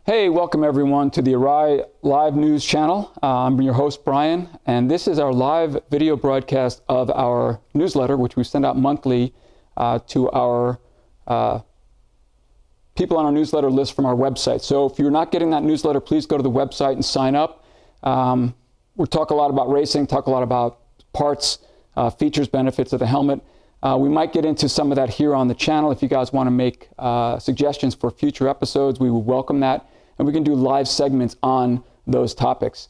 Hey, welcome everyone to the Arai live news channel. I'm your host, Brian, and this is our live video broadcast of our newsletter, which we send out monthly to our people on our newsletter list from our website. So if you're not getting that newsletter, please go to the website and sign up. We talk a lot about racing, talk a lot about parts, features, benefits of the helmet. We might get into some of that here on the channel. If you guys want to make suggestions for future episodes, we would welcome that. And we can do live segments on those topics.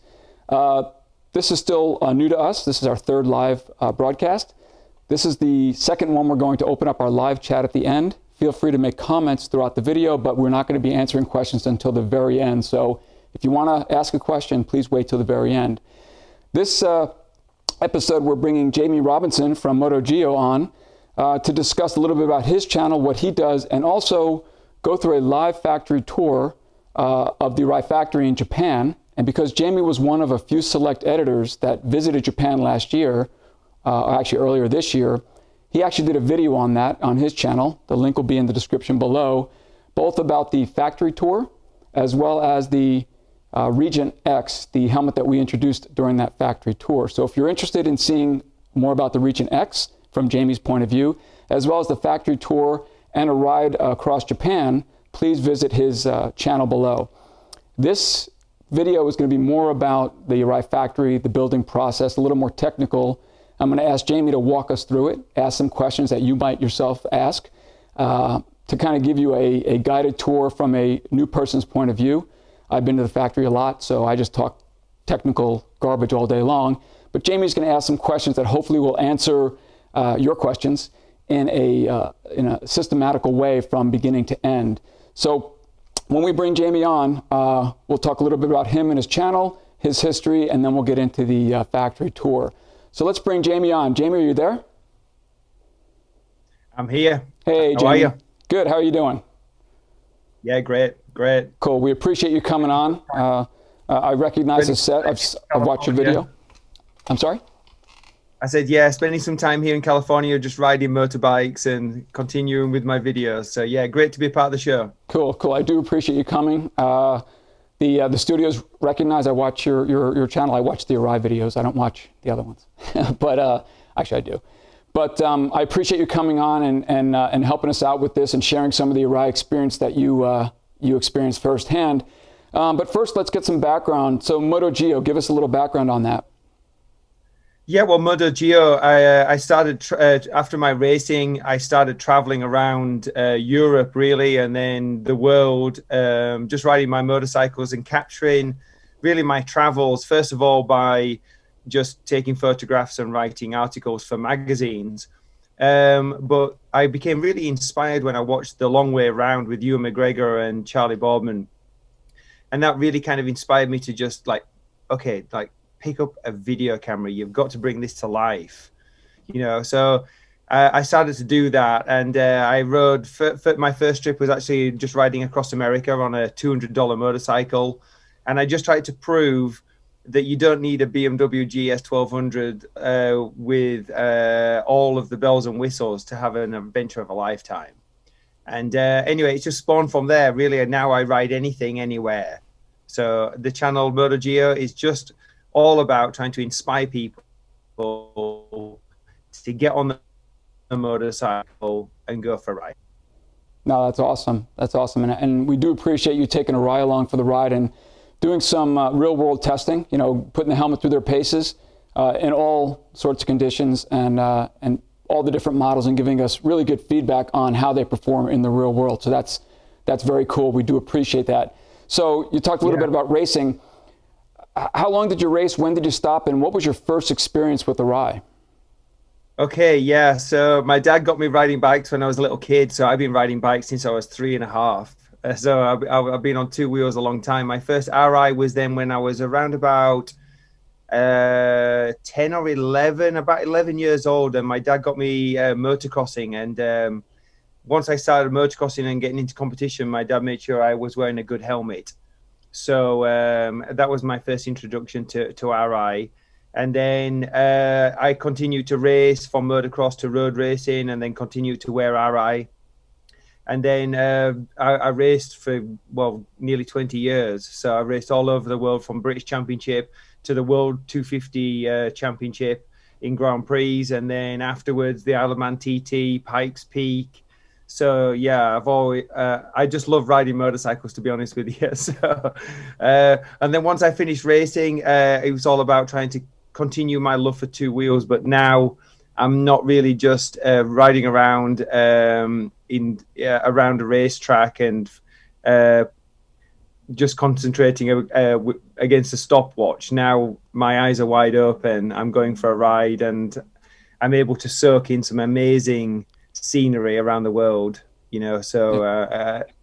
This is still new to us. This is our third live broadcast. This is the second one. We're going to open up our live chat at the end. Feel free to make comments throughout the video, but we're not going to be answering questions until the very end. So if you want to ask a question, please wait till the very end. This episode, we're bringing Jamie Robinson from MotoGeo on to discuss a little bit about his channel, what he does, and also go through a live factory tour of the Arai factory in Japan. And because Jamie was one of a few select editors that visited Japan last year, actually earlier this year, he actually did a video on that on his channel. The link will be in the description below, both about the factory tour as well as the Regent X, the helmet that we introduced during that factory tour. So if you're interested in seeing more about the Regent X from Jamie's point of view, as well as the factory tour and a ride across Japan, please visit his channel below. This video is going to be more about the Arai factory, the building process, a little more technical. I'm going to ask Jamie to walk us through it, ask some questions that you might yourself ask, to kind of give you a guided tour from a new person's point of view. I've been to the factory a lot, so I just talk technical garbage all day long. But Jamie's going to ask some questions that hopefully will answer your questions in a systematical way from beginning to end. So when we bring Jamie on, we'll talk a little bit about him and his channel, his history, and then we'll get into the factory tour. So let's bring Jamie on. Jamie, are you there? I'm here. Hey, Jamie. How are you? Good. How are you doing? Yeah, great. Cool. We appreciate you coming on. I recognize the set. I've watched your video. I'm sorry? I said, yeah, spending some time here in California, just riding motorbikes and continuing with my videos. So yeah, great to be a part of the show. Cool. I do appreciate you coming. The studios recognize I watch your channel. I watch the Arai videos. I don't watch the other ones, but actually I do. But I appreciate you coming on and helping us out with this and sharing some of the Arai experience that you experienced firsthand. But first, let's get some background. So MotoGeo, give us a little background on that. Yeah, well, MotoGeo, I started, after my racing, I started traveling around Europe, really, and then the world, just riding my motorcycles and capturing really my travels, first of all, by just taking photographs and writing articles for magazines. But I became really inspired when I watched The Long Way Round with Ewan McGregor and Charlie Boardman. And that really kind of inspired me to just pick up a video camera. You've got to bring this to life, so I started to do that, and I rode my first trip was actually just riding across America on a $200 motorcycle, and I just tried to prove that you don't need a BMW GS 1200 with all of the bells and whistles to have an adventure of a lifetime. And anyway, it just spawned from there, really, and now I ride anything, anywhere. So the channel MotoGeo is just all about trying to inspire people to get on the motorcycle and go for a ride. No, that's awesome. That's awesome. And we do appreciate you taking Arai along for the ride and doing some real world testing, putting the helmet through their paces in all sorts of conditions and all the different models, and giving us really good feedback on how they perform in the real world. So that's very cool. We do appreciate that. So you talked a little bit about racing. How long did you race? When did you stop? And what was your first experience with Arai? Okay, yeah. So my dad got me riding bikes when I was a little kid. So I've been riding bikes since I was 3.5. So I've been on two wheels a long time. My first Arai was then when I was around about 10 or 11, about 11 years old. And my dad got me motocrossing. And once I started motocrossing and getting into competition, my dad made sure I was wearing a good helmet. So that was my first introduction to Arai. And then I continued to race from motocross to road racing, and then continued to wear Arai. And then I raced for, well, nearly 20 years. So I raced all over the world, from British Championship to the World 250 Championship in Grand Prix. And then afterwards, the Isle of Man TT, Pikes Peak. So yeah, I just love riding motorcycles, to be honest with you. So, and then once I finished racing, it was all about trying to continue my love for two wheels. But now I'm not really just riding around around a racetrack and just concentrating against a stopwatch. Now my eyes are wide open. I'm going for a ride, and I'm able to soak in some amazing scenery around the world. So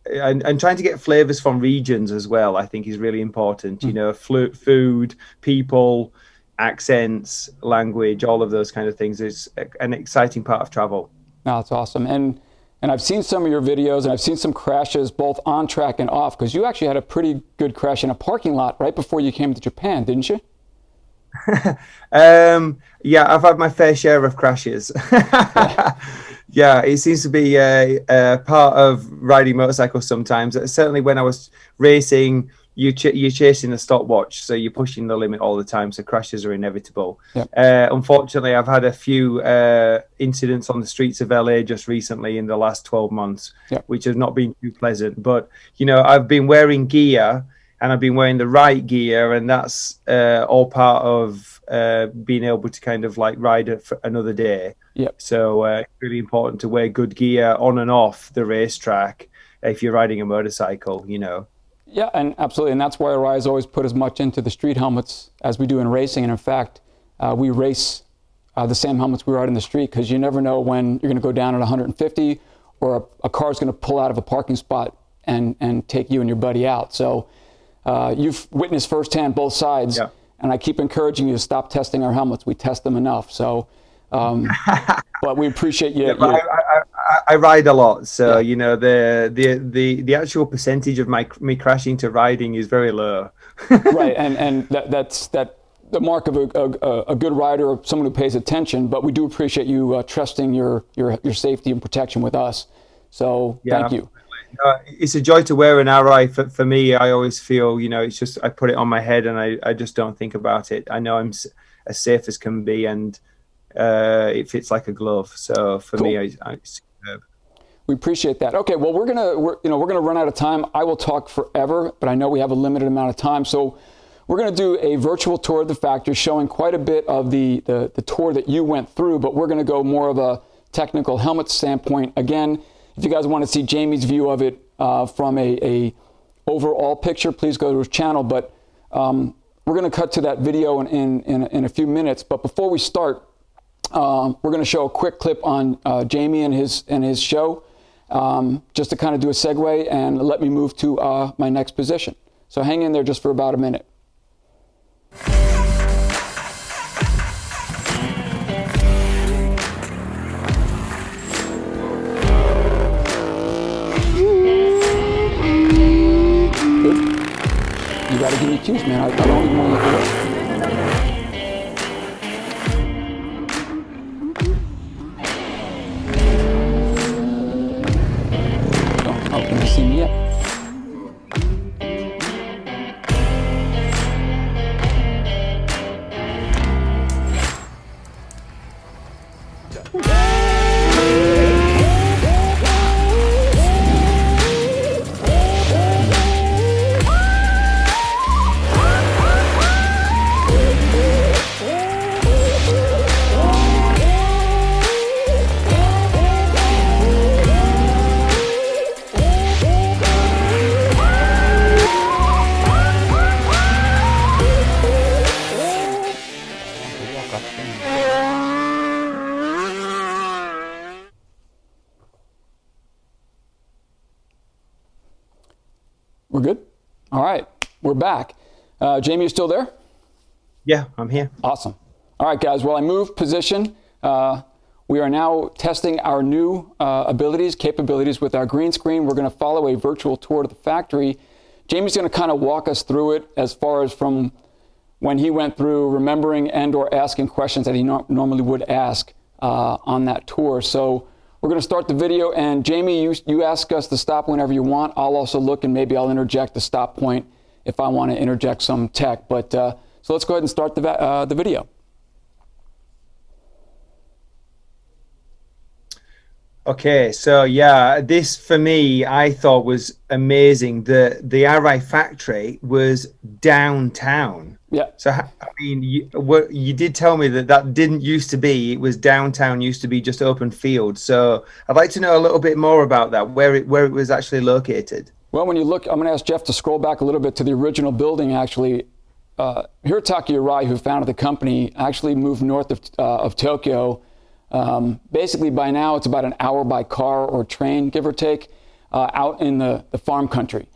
and trying to get flavors from regions as well, I think, is really important. Food, people, accents, language, all of those kind of things is an exciting part of travel. No, that's awesome. And I've seen some of your videos, and I've seen some crashes both on track and off, because you actually had a pretty good crash in a parking lot right before you came to Japan, didn't you? Yeah, I've had my fair share of crashes. Yeah, it seems to be a part of riding motorcycles sometimes. Certainly when I was racing, you're chasing a stopwatch, so you're pushing the limit all the time, so crashes are inevitable. Yep. Unfortunately, I've had a few incidents on the streets of LA just recently in the last 12 months, yep, which have not been too pleasant. But, I've been wearing gear, and I've been wearing the right gear, and that's all part of being able to kind of like ride for another day. Yep. So it's really important to wear good gear on and off the racetrack if you're riding a motorcycle, Yeah, and absolutely. And that's why Arai has always put as much into the street helmets as we do in racing. And in fact, we race the same helmets we ride in the street, because you never know when you're going to go down at 150 or a car is going to pull out of a parking spot and take you and your buddy out. So you've witnessed firsthand both sides. Yeah. And I keep encouraging you to stop testing our helmets. We test them enough. So, but we appreciate you. Yeah, I ride a lot, so yeah, the actual percentage of me crashing to riding is very low. Right, and that's the mark of a good rider, or someone who pays attention. But we do appreciate you trusting your safety and protection with us. So yeah, thank you. It's a joy to wear an Arai. For me, I always feel, it's just, I put it on my head and I just don't think about it. I know I'm as safe as can be, and it fits like a glove. So for me, it's superb. We appreciate that. Okay, well, we're gonna run out of time. I will talk forever, but I know we have a limited amount of time. So we're gonna do a virtual tour of the factory, showing quite a bit of the tour that you went through, but we're gonna go more of a technical helmet standpoint. Again, if you guys want to see Jamie's view of it from a overall picture, please go to his channel. But we're going to cut to that video in a few minutes. But before we start, we're going to show a quick clip on Jamie and his show, just to kind of do a segue and let me move to my next position. So hang in there just for about a minute. You gotta give me cues, man. I don't even want to look. Oh, can you see me yet? We're good? All right, we're back. Jamie, you still there? Yeah, I'm here. Awesome. All right, guys, well, I moved position. We are now testing our new capabilities with our green screen. We're going to follow a virtual tour to the factory. Jamie's going to kind of walk us through it as far as from when he went through remembering and or asking questions that he normally would ask on that tour. So We're going to start the video, and Jamie, you ask us to stop whenever you want. I'll also look, and maybe I'll interject the stop point if I want to interject some tech. But so let's go ahead and start the video. Okay, so yeah, this for me, I thought was amazing. The Arai factory was downtown. Yeah. So I mean, you did tell me that didn't used to be. It was downtown. Used to be just open field. So I'd like to know a little bit more about that. Where it was actually located. Well, when you look, I'm going to ask Jeff to scroll back a little bit to the original building. Actually, Hirataki Arai, who founded the company, actually moved north of Tokyo. Basically, by now, it's about an hour by car or train, give or take, out in the farm country.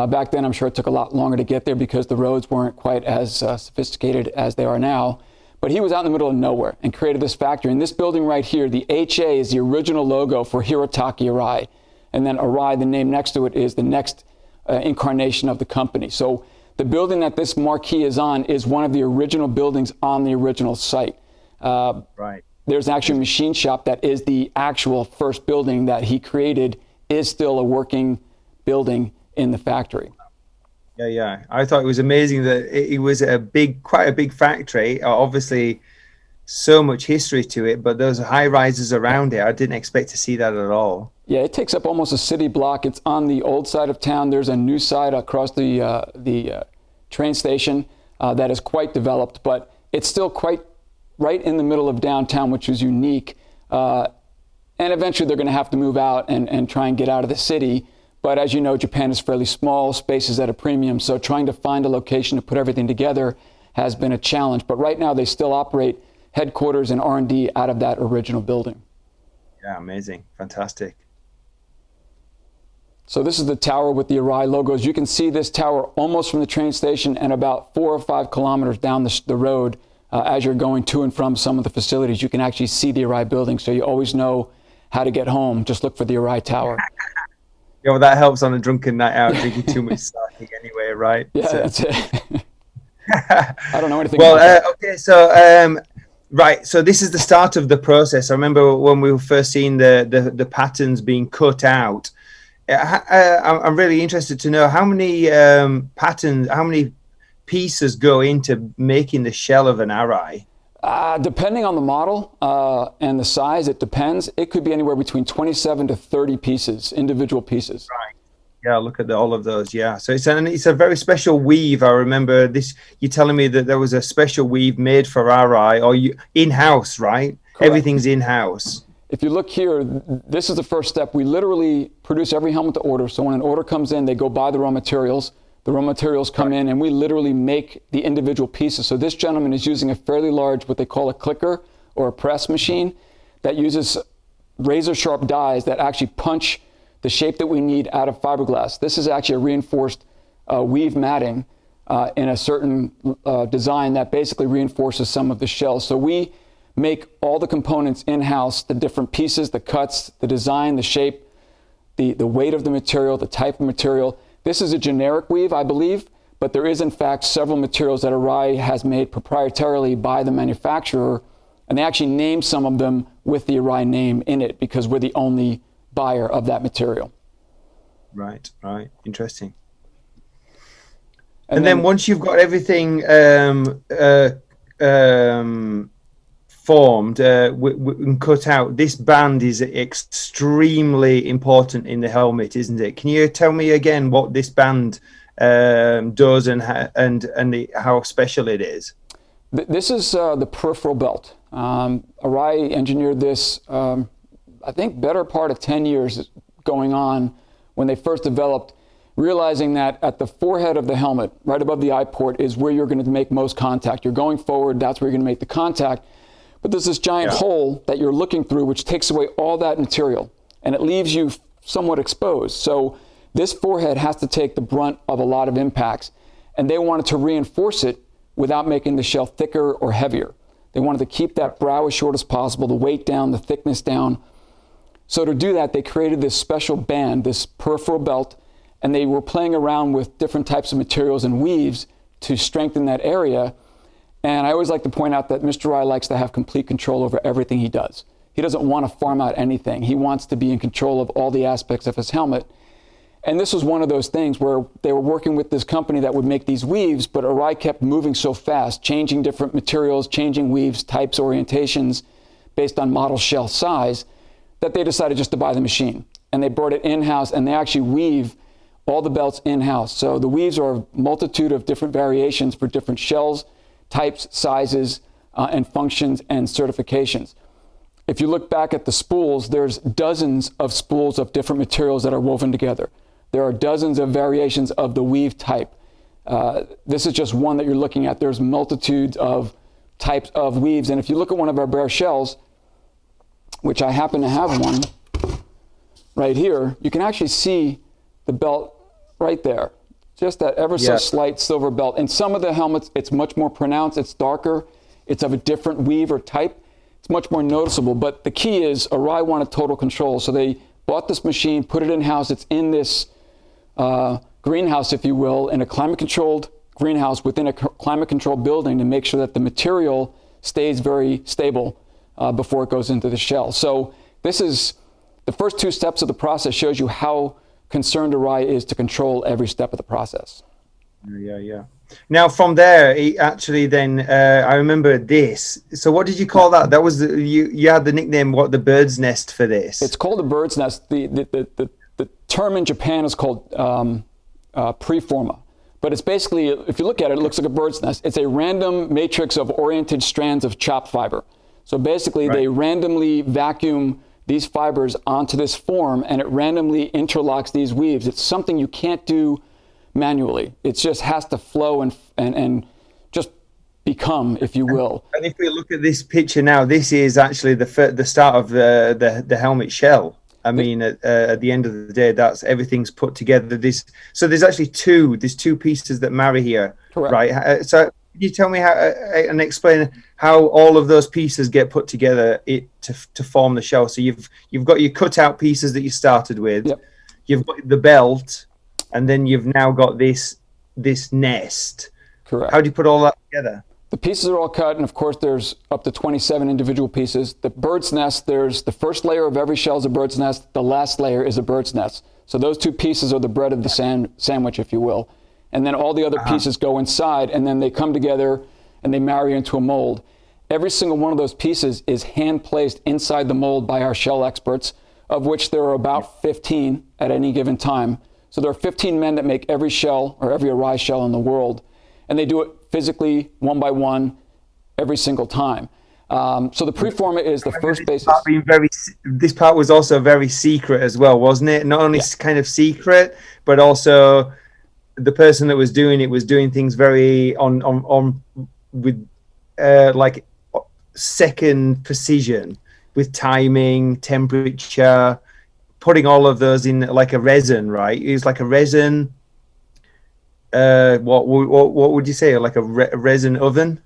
Back then, I'm sure it took a lot longer to get there because the roads weren't quite as sophisticated as they are now. But he was out in the middle of nowhere and created this factory. And this building right here, the HA is the original logo for Hirataki Arai. And then Arai, the name next to it, is the next incarnation of the company. So the building that this marquee is on is one of the original buildings on the original site. Right. There's actually a machine shop that is the actual first building that he created, is still a working building in the factory. Yeah. I thought it was amazing that it was quite a big factory. Obviously, so much history to it, but those high rises around it, I didn't expect to see that at all. Yeah, it takes up almost a city block. It's on the old side of town. There's a new side across the train station that is quite developed, but it's still quite right in the middle of downtown, which is unique. And eventually they're going to have to move out and try and get out of the city. But as you know, Japan is fairly small, space is at a premium, so trying to find a location to put everything together has been a challenge. But right now they still operate headquarters and R&D out of that original building. Yeah, amazing. Fantastic. So this is the tower with the Arai logos. You can see this tower almost from the train station and about 4 or 5 kilometers down the road. As you're going to and from some of the facilities, you can actually see the Arai building, so you always know how to get home. Just look for the Arai tower. Yeah, well, that helps on a drunken night out, drinking too much sake anyway, right? Yeah, so. That's it. I don't know anything well, about that. Okay, so right, so this is the start of the process. I remember when we were first seeing the patterns being cut out. I'm really interested to know how many patterns, how many pieces go into making the shell of an Arai? Depending on the model and the size, it depends. It could be anywhere between 27 to 30 pieces, individual pieces. Right. Yeah, look at all of those. Yeah, so it's a very special weave. I remember this. You telling me that there was a special weave made for Arai, or in-house, right? Correct. Everything's in-house. If you look here, this is the first step. We literally produce every helmet to order. So when an order comes in, they go buy the raw materials. The raw materials come in, and we literally make the individual pieces. So this gentleman is using a fairly large, what they call a clicker or a press machine that uses razor sharp dies that actually punch the shape that we need out of fiberglass. This is actually a reinforced weave matting in a certain design that basically reinforces some of the shells. So we make all the components in-house, the different pieces, the cuts, the design, the shape, the weight of the material, the type of material. This is a generic weave, I believe, but there is in fact several materials that Arai has made proprietarily by the manufacturer, and they actually name some of them with the Arai name in it because we're the only buyer of that material. Right. Interesting. And then once you've got everything formed and cut out, this band is extremely important in the helmet, isn't it? Can you tell me again what this band does and how special it is? This is the peripheral belt. Arai engineered this, I think, better part of 10 years going on when they first developed, realizing that at the forehead of the helmet, right above the eye port, is where you're going to make most contact. You're going forward, that's where you're going to make the contact. But there's this giant hole that you're looking through, which takes away all that material, and it leaves you somewhat exposed. So this forehead has to take the brunt of a lot of impacts, and they wanted to reinforce it without making the shell thicker or heavier. They wanted to keep that brow as short as possible, the weight down, the thickness down. So to do that, they created this special band, this peripheral belt, and they were playing around with different types of materials and weaves to strengthen that area. And I always like to point out that Mr. Arai likes to have complete control over everything he does. He doesn't want to farm out anything. He wants to be in control of all the aspects of his helmet. And this was one of those things where they were working with this company that would make these weaves, but Arai kept moving so fast, changing different materials, changing weaves, types, orientations based on model shell size, that they decided just to buy the machine. And they brought it in-house, and they actually weave all the belts in-house. So the weaves are a multitude of different variations for different shells, types, sizes, and functions and certifications. If you look back at the spools, there's dozens of spools of different materials that are woven together. There are dozens of variations of the weave type. This is just one that you're looking at. There's multitudes of types of weaves. And if you look at one of our bare shells, which I happen to have one right here, you can actually see the belt right there. Just that ever so slight silver belt. In some of the helmets, it's much more pronounced. It's darker. It's of a different weave or type. It's much more noticeable. But the key is Arai wanted total control. So they bought this machine, put it in-house. It's in this greenhouse, if you will, in a climate-controlled greenhouse within a climate-controlled building to make sure that the material stays very stable before it goes into the shell. So this is the first two steps of the process, shows you how concerned Arai is to control every step of the process. Yeah. Now from there, he actually then I remember this. So what did you call that? That was you had the nickname, what, the bird's nest for this? It's called the bird's nest. The term in Japan is called preforma. But it's basically, if you look at it, it looks like a bird's nest. It's a random matrix of oriented strands of chopped fiber. So basically, they randomly vacuum these fibers onto this form, and it randomly interlocks these weaves. It's something you can't do manually. It just has to flow and just become, if you will. And if we look at this picture now, this is actually the start of the helmet shell. I mean, at the end of the day, that's everything's put together. So there's actually two pieces that marry here. Correct. Right? So can you tell me how and explain how all of those pieces get put together to form the shell? So you've got your cutout pieces that you started with. Yep. You've got the belt, and then you've now got this nest. Correct. How do you put all that together? The pieces are all cut, and of course there's up to 27 individual pieces. The bird's nest, there's the first layer of every shell is a bird's nest. The last layer is a bird's nest. So those two pieces are the bread of the sandwich, if you will. And then all the other pieces go inside, and then they come together and they marry into a mold. Every single one of those pieces is hand placed inside the mold by our shell experts, of which there are about 15 at any given time. So there are 15 men that make every shell or every Arai shell in the world. And they do it physically, one by one, every single time. So the preforma is the first basis. This part was also very secret as well, wasn't it? Not only kind of secret, but also the person that was doing it was doing things very with like second precision, with timing, temperature, putting all of those in like a resin, right? It was like a resin. What would you say? Like a resin oven?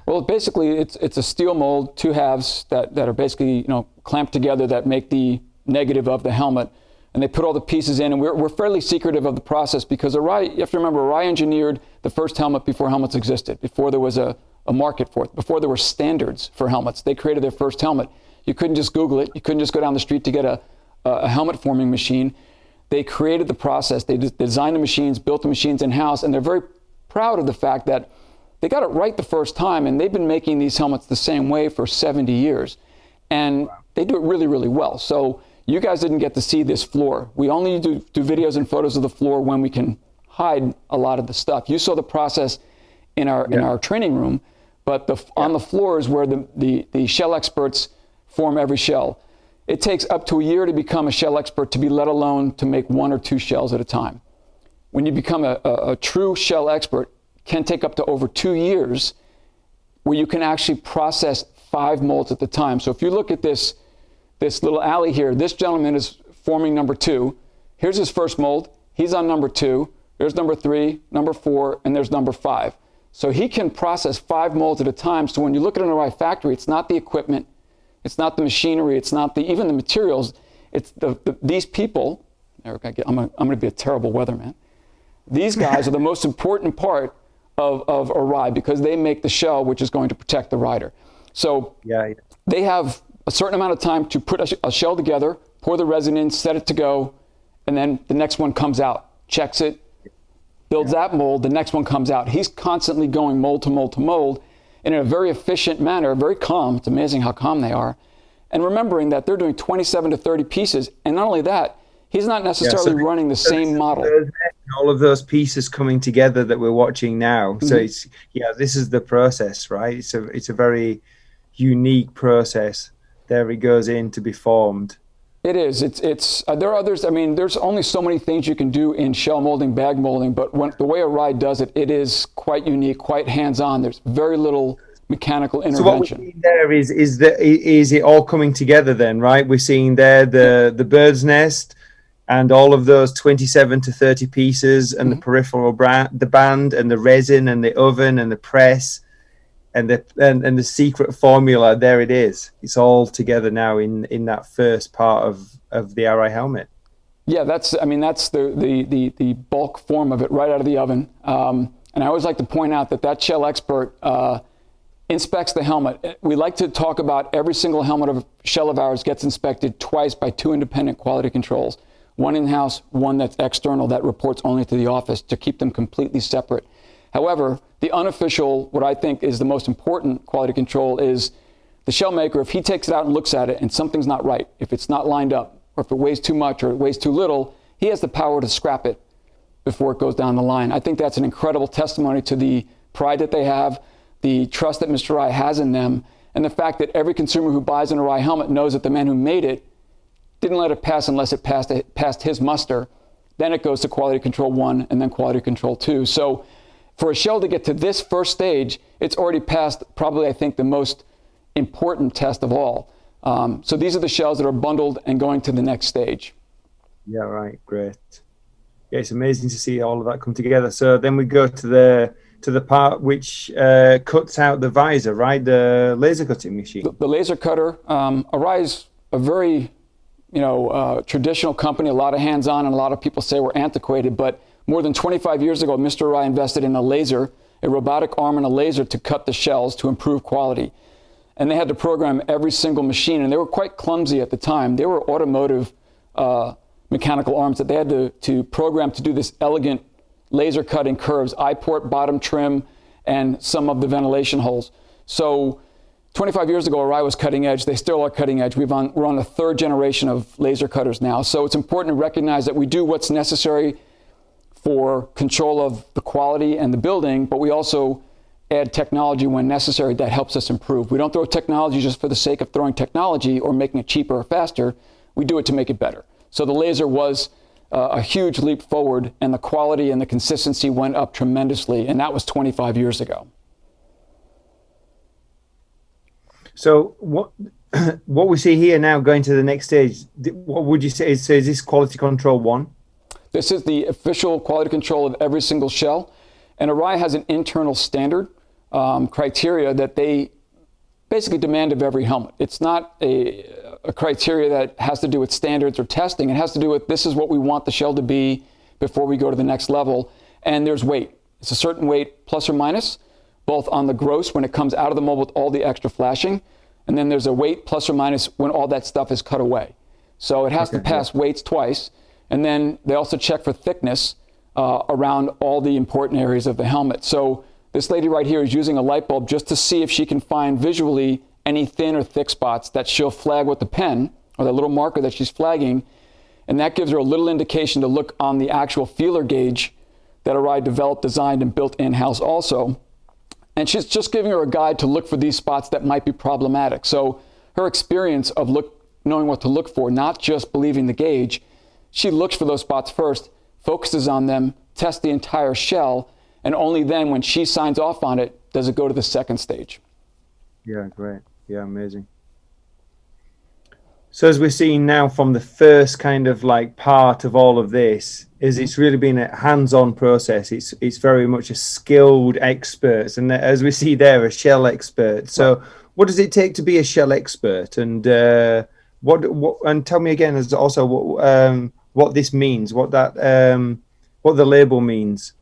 Well, basically, it's a steel mold, two halves that are basically clamped together that make the negative of the helmet, and they put all the pieces in. And we're fairly secretive of the process because Arai, you have to remember, Arai engineered the first helmet before helmets existed, before there was a market for it, before there were standards for helmets. They created their first helmet. You couldn't just Google it. You couldn't just go down the street to get a helmet forming machine. They created the process. They designed the machines, built the machines in-house, and they're very proud of the fact that they got it right the first time, and they've been making these helmets the same way for 70 years. And they do it really, really well. So you guys didn't get to see this floor. We only do videos and photos of the floor when we can hide a lot of the stuff. You saw the process in our training room, but on the floor is where the shell experts form every shell. It takes up to a year to become a shell expert, to be let alone to make one or two shells at a time. When you become a true shell expert, it can take up to over 2 years where you can actually process 5 molds at the time. So if you look at this little alley here, this gentleman is forming number 2. Here's his first mold. He's on number 2. There's number 3, number 4, and there's number 5. So he can process 5 molds at a time. So when you look at an Arai factory, it's not the equipment, it's not the machinery, it's not even the materials. It's these people. Eric, I'm going to be a terrible weatherman. These guys are the most important part of Arai because they make the shell which is going to protect the rider. So they have a certain amount of time to put a shell together, pour the resin in, set it to go, and then the next one comes out, checks it, builds that mold, the next one comes out. He's constantly going mold to mold to mold, and in a very efficient manner, very calm. It's amazing how calm they are. And remembering that they're doing 27 to 30 pieces, and not only that, he's not necessarily running the same model. All of those pieces coming together that we're watching now. So it's, this is the process, right? It's a very unique process. There it goes in to be formed. It is. There are others. I mean, there's only so many things you can do in shell molding, bag molding, but the way Arai does it, it is quite unique, quite hands-on. There's very little mechanical intervention. So what we're seeing there is it all coming together then, right? We're seeing there the bird's nest and all of those 27 to 30 pieces and the peripheral the band and the resin and the oven and the press and the secret formula. There it is. It's all together now in that first part of the Arai helmet. Yeah, that's the bulk form of it right out of the oven. And I always like to point out that shell expert inspects the helmet. We like to talk about every single helmet shell of ours gets inspected twice by 2 independent quality controls. One in-house, one that's external that reports only to the office to keep them completely separate. However, the unofficial, what I think is the most important quality control is the shell maker, if he takes it out and looks at it and something's not right, if it's not lined up, or if it weighs too much or it weighs too little, he has the power to scrap it before it goes down the line. I think that's an incredible testimony to the pride that they have, the trust that Mr. Arai has in them, and the fact that every consumer who buys an Arai helmet knows that the man who made it didn't let it pass unless it passed his muster. Then it goes to quality control 1 and then quality control 2. So for a shell to get to this first stage, it's already passed probably, I think, the most important test of all. So these are the shells that are bundled and going to the next stage. Yeah, right. Great. Yeah, it's amazing to see all of that come together. So then we go to the part which cuts out the visor, right? The laser cutting machine. The laser cutter. Arai is a very traditional company, a lot of hands-on, and a lot of people say we're antiquated, but more than 25 years ago, Mr. Arai invested in a robotic arm and a laser to cut the shells to improve quality. And they had to program every single machine, and they were quite clumsy at the time. They were automotive mechanical arms that they had to program to do this elegant laser cutting curves, eye port, bottom trim, and some of the ventilation holes. So 25 years ago, Arai was cutting edge. They still are cutting edge. We're on the 3rd generation of laser cutters now. So it's important to recognize that we do what's necessary for control of the quality and the building, but we also add technology when necessary that helps us improve. We don't throw technology just for the sake of throwing technology or making it cheaper or faster. We do it to make it better. So the laser was a huge leap forward, and the quality and the consistency went up tremendously, and that was 25 years ago. So what we see here now going to the next stage, what would you say is this quality control 1? This is the official quality control of every single shell. And Arai has an internal standard criteria that they basically demand of every helmet. It's not a criteria that has to do with standards or testing. It has to do with this is what we want the shell to be before we go to the next level. And there's weight. It's a certain weight plus or minus, both on the gross when it comes out of the mold with all the extra flashing, and then there's a weight plus or minus when all that stuff is cut away. So it has to pass weights twice, and then they also check for thickness around all the important areas of the helmet. So this lady right here is using a light bulb just to see if she can find visually any thin or thick spots that she'll flag with the pen, or the little marker that she's flagging, and that gives her a little indication to look on the actual feeler gauge that Arai developed, designed, and built in-house also. And she's just giving her a guide to look for these spots that might be problematic. So her experience of knowing what to look for, not just believing the gauge, she looks for those spots first, focuses on them, tests the entire shell, and only then when she signs off on it, does it go to the second stage. Yeah, great. Yeah, amazing. So as we're seeing now from the first kind of like part of all of this, is it's really been a hands-on process. It's very much a skilled experts, and as we see there, a shell expert. So what does it take to be a shell expert, and what and tell me again as also what this means, what the label means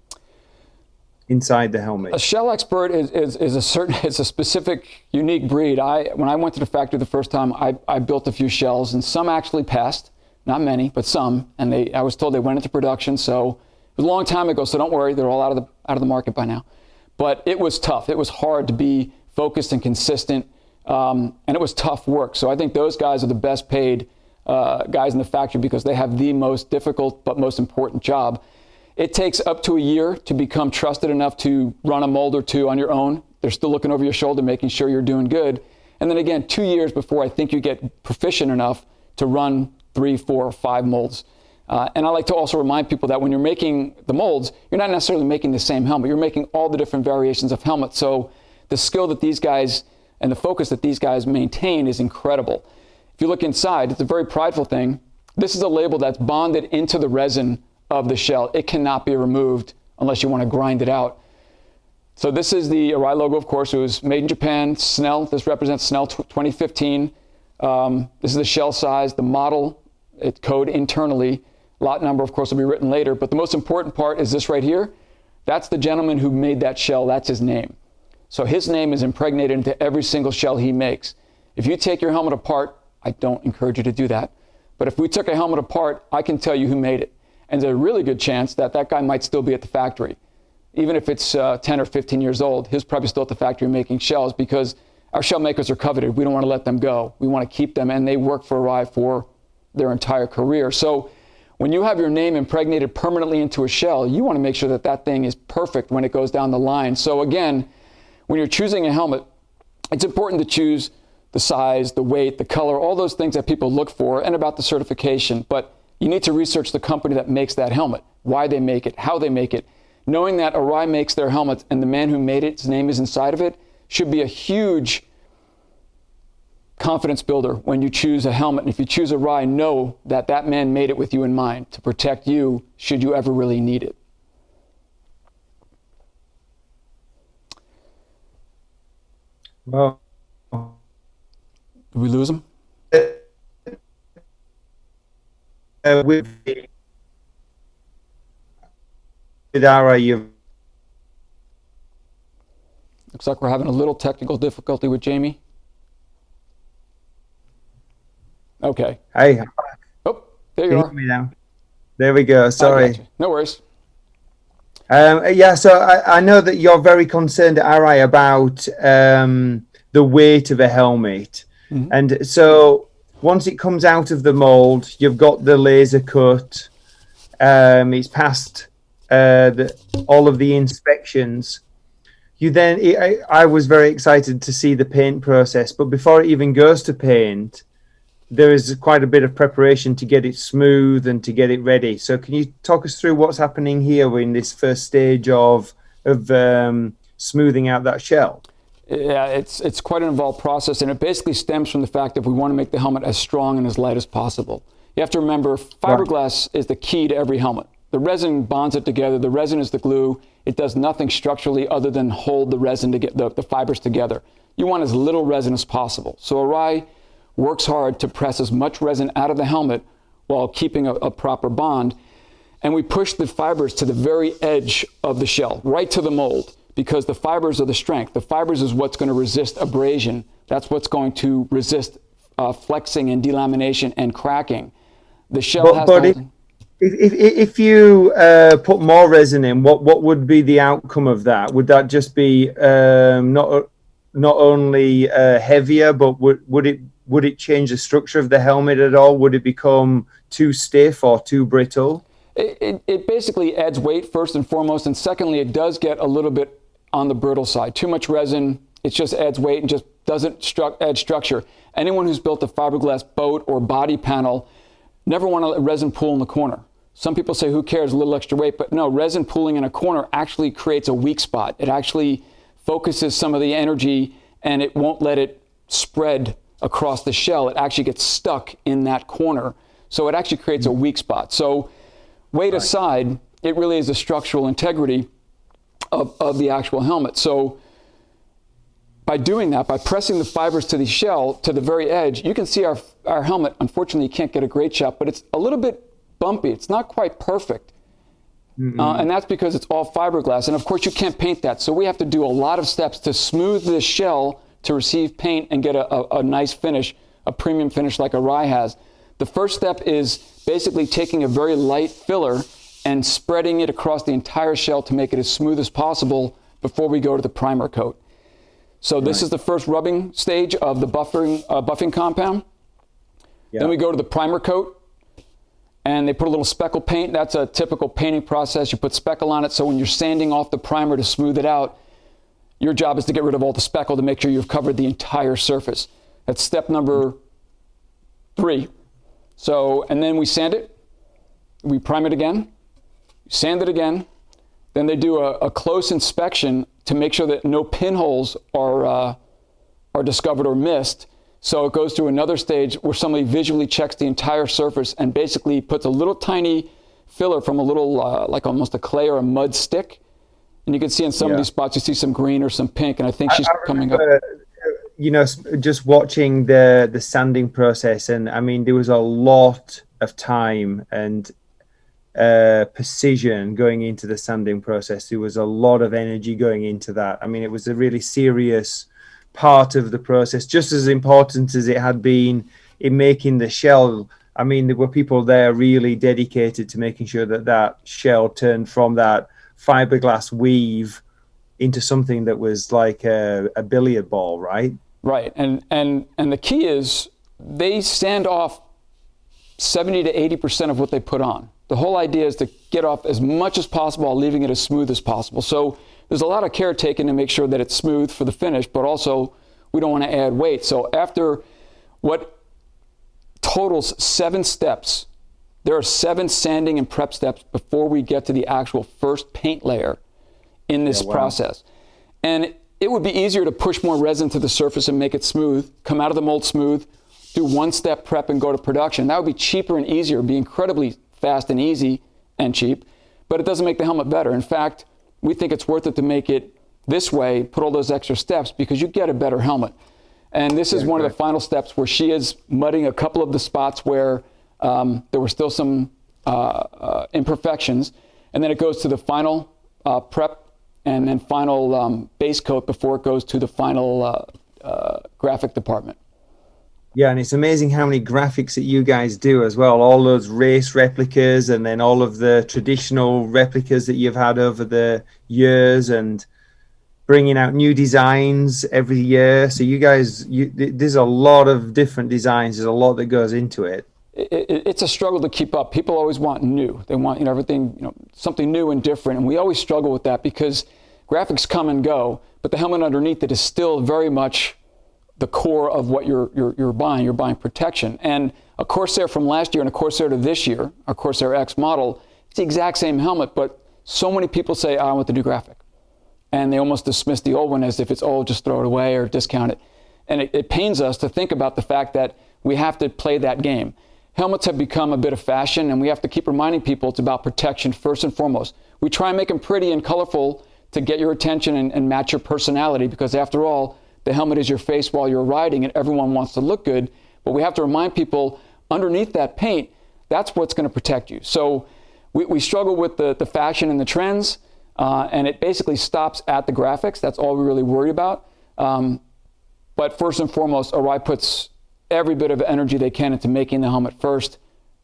inside the A helmet? shell expert is a certain, it's a specific, unique breed. When I went to the factory the first time, I built a few shells, and some actually passed, not many, but some. And I was told they went into production, so it was a long time ago. So don't worry, they're all out of the market by now. But it was tough. It was hard to be focused and consistent, and it was tough work. So I think those guys are the best paid guys in the factory because they have the most difficult but most important job. It takes up to a year to become trusted enough to run a mold or two on your own. They're still looking over your shoulder, making sure you're doing good. And then again, 2 years before I think you get proficient enough to run 3, 4, or 5 molds. And I like to also remind people that when you're making the molds, you're not necessarily making the same helmet. You're making all the different variations of helmet. So the skill that these guys and the focus that these guys maintain is incredible. If you look inside, it's a very prideful thing. This is a label that's bonded into the resin of the shell. It cannot be removed unless you want to grind it out. So this is the Arai logo, of course. It was made in Japan. Snell, this represents Snell 2015. This is the shell size, the model, it's code internally. Lot number, of course, will be written later. But the most important part is this right here. That's the gentleman who made that shell. That's his name. So his name is impregnated into every single shell he makes. If you take your helmet apart, I don't encourage you to do that. But if we took a helmet apart, I can tell you who made it. And there's a really good chance that that guy might still be at the factory. Even if it's 10 or 15 years old, he's probably still at the factory making shells because our shell makers are coveted. We don't want to let them go. We want to keep them, and they work for Arai for their entire career. So when you have your name impregnated permanently into a shell, you want to make sure that that thing is perfect when it goes down the line. So again, when you're choosing a helmet, it's important to choose the size, the weight, the color, all those things that people look for, and about the certification. But you need to research the company that makes that helmet, why they make it, how they make it. Knowing that Arai makes their helmets and the man who made it, his name is inside of it, should be a huge confidence builder when you choose a helmet. And if you choose Arai, know that that man made it with you in mind to protect you should you ever really need it. Well, Did we lose him? with Arai, you've Looks like we're having a little technical difficulty with Jamie. Okay. hey, Oh, there can you you are. hear me now? There we go. I Sorry. got you. No worries. Yeah, so I know that you're very concerned, Arai, about the weight of a helmet. Mm-hmm. And so once it comes out of the mold, you've got the laser cut. It's passed all of the inspections. I was very excited to see the paint process, but before it even goes to paint, there is quite a bit of preparation to get it smooth and to get it ready. So can you talk us through what's happening here in this first stage of smoothing out that shell? Yeah, it's quite an involved process, and it basically stems from the fact that we want to make the helmet as strong and as light as possible. You have to remember, fiberglass is the key to every helmet. The resin bonds it together. The resin is the glue. It does nothing structurally other than hold the resin to get the fibers together. You want as little resin as possible. So Arai works hard to press as much resin out of the helmet while keeping a proper bond. And we push the fibers to the very edge of the shell, right to the mold, because the fibers are the strength. The fibers is what's going to resist abrasion. That's what's going to resist flexing and delamination and cracking. The shell has if you put more resin in, what would be the outcome of that? Would that just be not only heavier, but would it change the structure of the helmet at all? Would it become too stiff or too brittle? It basically adds weight first and foremost, and secondly, it does get a little bit on the brittle side. Too much resin, it just adds weight and just doesn't add structure. Anyone who's built a fiberglass boat or body panel never want a resin pool in the corner. Some people say, who cares, a little extra weight, but no, resin pooling in a corner actually creates a weak spot. It actually focuses some of the energy and it won't let it spread across the shell. It actually gets stuck in that corner. So it actually creates a weak spot. So weight aside, it really is the structural integrity of the actual helmet. So by doing that, by pressing the fibers to the shell, to the very edge, you can see our helmet, unfortunately you can't get a great shot, but it's a little bit bumpy. It's not quite perfect. And that's because it's all fiberglass. And of course, you can't paint that. So we have to do a lot of steps to smooth the shell to receive paint and get a nice finish, a premium finish like Arai has. The first step is basically taking a very light filler and spreading it across the entire shell to make it as smooth as possible before we go to the primer coat. So this is the first rubbing stage of the buffing compound. Then we go to the primer coat, and they put a little speckle paint. That's a typical painting process. You put speckle on it, so when you're sanding off the primer to smooth it out, your job is to get rid of all the speckle to make sure you've covered the entire surface. That's step number 3. So, and then we sand it, we prime it again, sand it again, then they do a close inspection to make sure that no pinholes are discovered or missed. So it goes through another stage where somebody visually checks the entire surface and basically puts a little tiny filler from a little, like almost a clay or a mud stick. And you can see in some of these spots, you see some green or some pink, and I think she's coming up. You know, just watching the sanding process, and I mean, there was a lot of time and precision going into the sanding process. There was a lot of energy going into that. I mean, it was a really serious part of the process, just as important as it had been in making the shell. I mean, there were people there really dedicated to making sure that that shell turned from that fiberglass weave into something that was like a billiard ball, right? Right, and the key is they sand off 70 to 80% of what they put on. The whole idea is to get off as much as possible while leaving it as smooth as possible. So there's a lot of care taken to make sure that it's smooth for the finish, but also we don't want to add weight. So after what totals 7 steps, there are 7 sanding and prep steps before we get to the actual first paint layer in this process. And it would be easier to push more resin to the surface and make it smooth, come out of the mold smooth, do 1-step prep and go to production. That would be cheaper and easier, be incredibly fast and easy and cheap, but it doesn't make the helmet better. In fact, we think it's worth it to make it this way, put all those extra steps, because you get a better helmet. And this is one of the final steps where she is mudding a couple of the spots where there were still some imperfections. And then it goes to the final prep and then final base coat before it goes to the final graphic department. Yeah, and it's amazing how many graphics that you guys do as well. All those race replicas and then all of the traditional replicas that you've had over the years and bringing out new designs every year. So you guys, there's a lot of different designs. There's a lot that goes into it. It's a struggle to keep up. People always want new. They want, everything, something new and different. And we always struggle with that because graphics come and go, but the helmet underneath it is still very much the core of what you're buying. You're buying protection. And a Corsair from last year and a Corsair to this year, our Corsair X model, it's the exact same helmet, but so many people say, I want the new graphic. And they almost dismiss the old one as if it's, oh, just throw it away or discount it. And it pains us to think about the fact that we have to play that game. Helmets have become a bit of fashion, and we have to keep reminding people it's about protection first and foremost. We try and make them pretty and colorful to get your attention and match your personality, because after all, the helmet is your face while you're riding, and everyone wants to look good. But we have to remind people, underneath that paint, that's what's going to protect you. So we struggle with the fashion and the trends, and it basically stops at the graphics. That's all we really worry about. But first and foremost, Arai puts every bit of energy they can into making the helmet first,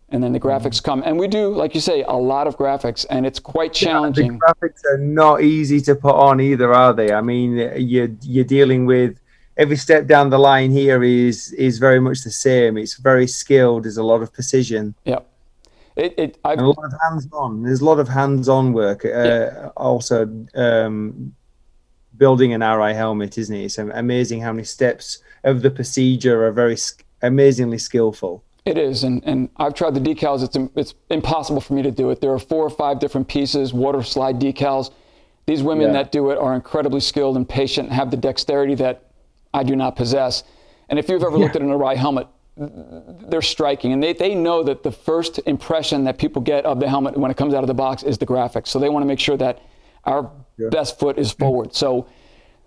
and then the graphics come. And we do, like you say, a lot of graphics, and it's quite challenging. The graphics are not easy to put on either, are they? I mean, you're dealing with every step down the line here is very much the same. It's very skilled. There's a lot of precision. Yeah. And a lot of hands-on. There's a lot of hands-on work. Also, building an Arai helmet, isn't it? It's amazing how many steps of the procedure are very amazingly skillful. It is, and I've tried the decals. It's impossible for me to do it. There are 4 or 5 different pieces, water slide decals. These women that do it are incredibly skilled and patient and have the dexterity that I do not possess. And if you've ever looked at an Arai helmet, they're striking. And they know that the first impression that people get of the helmet when it comes out of the box is the graphics. So they want to make sure that our best foot is forward. So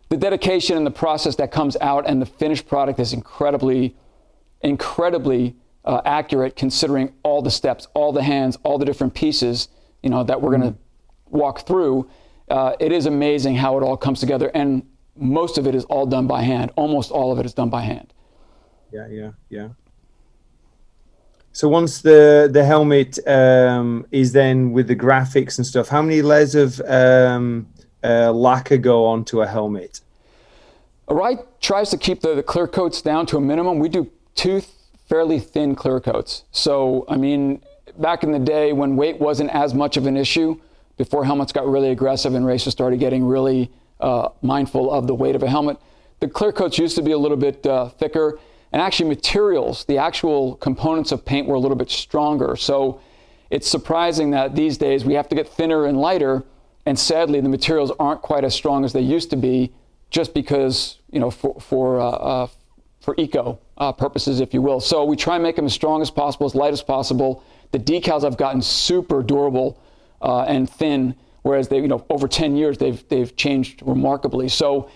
the dedication and the process that comes out and the finished product is incredibly accurate, considering all the steps, all the hands, all the different pieces, that we're going to walk through, it is amazing how it all comes together. And most of it is all done by hand. Almost all of it is done by hand. Yeah. So once the helmet is then with the graphics and stuff, how many layers of lacquer go onto a helmet? Arai tries to keep the clear coats down to a minimum. We do 2 fairly thin clear coats. So, I mean, back in the day when weight wasn't as much of an issue, before helmets got really aggressive and racers started getting really mindful of the weight of a helmet, the clear coats used to be a little bit thicker. And actually materials, the actual components of paint were a little bit stronger. So it's surprising that these days we have to get thinner and lighter. And sadly, the materials aren't quite as strong as they used to be, just because, for eco purposes, if you will. So we try and make them as strong as possible, as light as possible. The decals have gotten super durable and thin, whereas they, over 10 years, they've changed remarkably. So